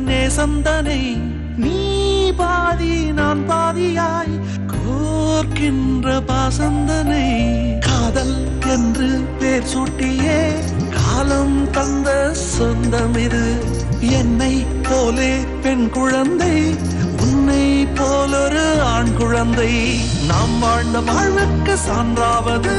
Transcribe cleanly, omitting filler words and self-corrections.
நேசந்தனை நீ பாதி நான் பாதியாய் கோர்க்கின்ற பாசந்தனை காதல் என்று பேர் சூட்டியே காலம் தந்த சொந்தம் இது என்னை போலே பெண் குழந்தை உன்னை போலொரு ஆண் குழந்தை நாம் வாழ்ந்த வாழ்வுக்கு சான்றாவது